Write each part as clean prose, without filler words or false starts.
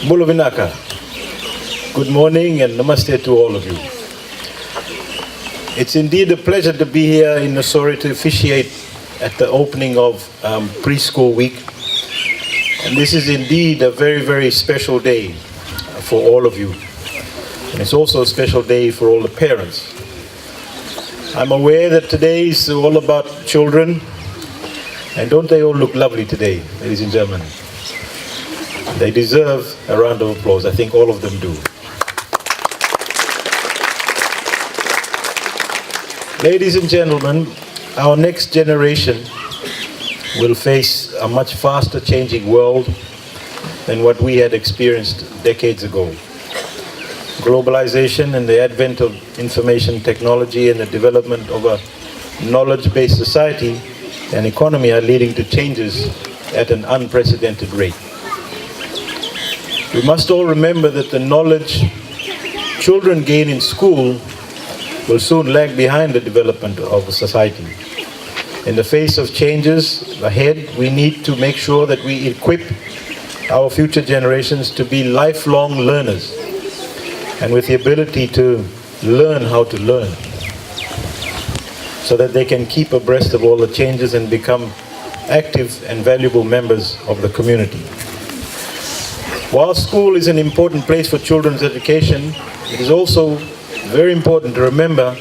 Bulavinaka. Good morning and namaste to all of you. It's indeed a pleasure to be here in Nassori to officiate at the opening of preschool week. And this is indeed a very, very special day for all of you. And it's also a special day for all the parents. I'm aware that today is all about children. And don't they all look lovely today, ladies and gentlemen? They deserve a round of applause. I think all of them do. Ladies and gentlemen, our next generation will face a much faster changing world than what we had experienced decades ago. Globalization and the advent of information technology and the development of a knowledge-based society and economy are leading to changes at an unprecedented rate. We must all remember that the knowledge children gain in school will soon lag behind the development of a society. In the face of changes ahead, we need to make sure that we equip our future generations to be lifelong learners and with the ability to learn how to learn so that they can keep abreast of all the changes and become active and valuable members of the community. While school is an important place for children's education, it is also very important to remember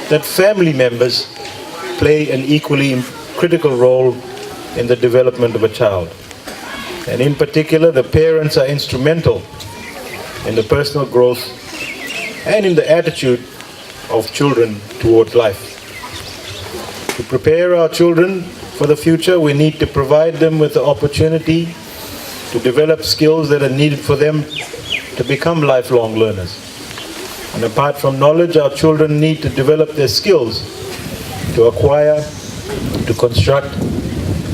that family members play an equally critical role in the development of a child. And in particular, the parents are instrumental in the personal growth and in the attitude of children towards life. To prepare our children for the future, we need to provide them with the opportunity to develop skills that are needed for them to become lifelong learners. And apart from knowledge, our children need to develop their skills to acquire, to construct,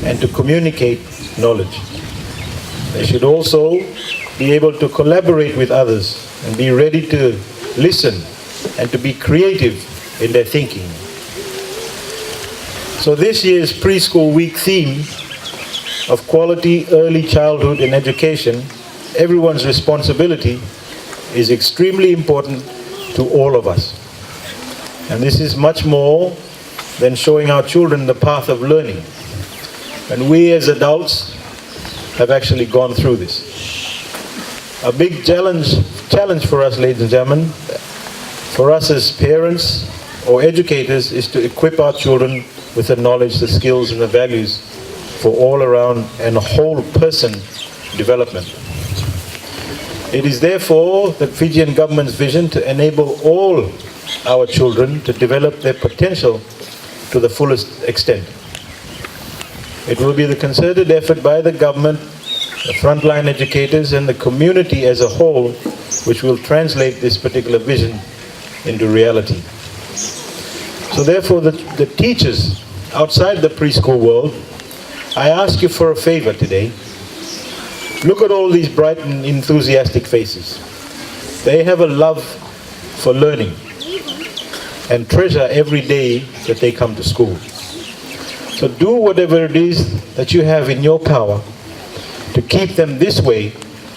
and to communicate knowledge. They should also be able to collaborate with others and be ready to listen and to be creative in their thinking. So this year's preschool week theme of quality early childhood and education, everyone's responsibility, is extremely important to all of us. And this is much more than showing our children the path of learning. And we as adults have actually gone through this. A big challenge for us, ladies and gentlemen, for us as parents or educators, is to equip our children with the knowledge, the skills, and the values for all around and whole person development. It is therefore the Fijian government's vision to enable all our children to develop their potential to the fullest extent. It will be the concerted effort by the government, the frontline educators, and the community as a whole which will translate this particular vision into reality. So therefore, the teachers outside the preschool world, I ask you for a favor today. Look at all these bright and enthusiastic faces. They have a love for learning and treasure every day that they come to school. So do whatever it is that you have in your power to keep them this way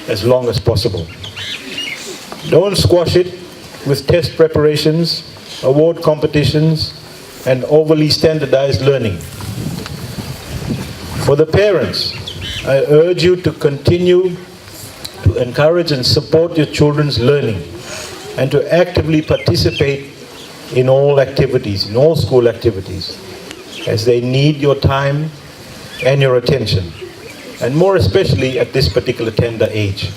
as long as possible. Don't squash it with test preparations, award competitions, and overly standardized learning. For the parents, I urge you to continue to encourage and support your children's learning and to actively participate in all activities, in all school activities, as they need your time and your attention, and more especially at this particular tender age.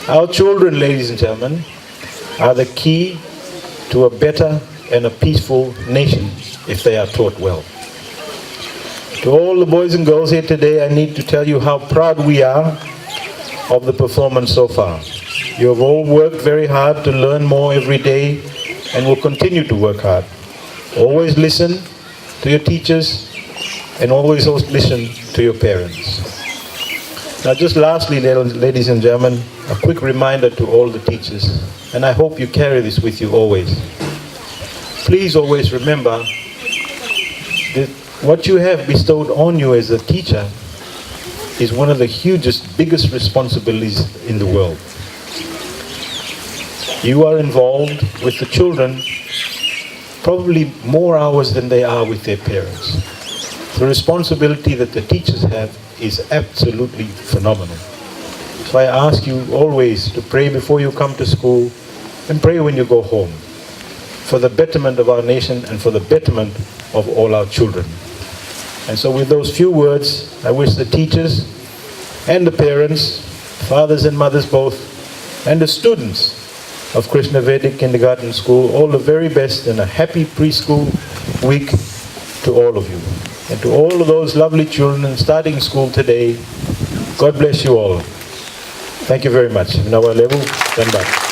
Our children, ladies and gentlemen, are the key to a better and a peaceful nation if they are taught well. To all the boys and girls here today, I need to tell you how proud we are of the performance so far. You have all worked very hard to learn more every day and will continue to work hard. Always listen to your teachers and always listen to your parents. Now just lastly, ladies and gentlemen, a quick reminder to all the teachers, and I hope you carry this with you always. Please always remember that what you have bestowed on you as a teacher is one of the hugest, biggest responsibilities in the world. You are involved with the children probably more hours than they are with their parents. The responsibility that the teachers have is absolutely phenomenal. So I ask you always to pray before you come to school and pray when you go home, for the betterment of our nation and for the betterment of all our children. And so with those few words, I wish the teachers and the parents, fathers and mothers both, and the students of Krishna Vedic Kindergarten School all the very best and a happy preschool week to all of you. And to all of those lovely children starting school today, God bless you all. Thank you very much. Mineral Level, stand back.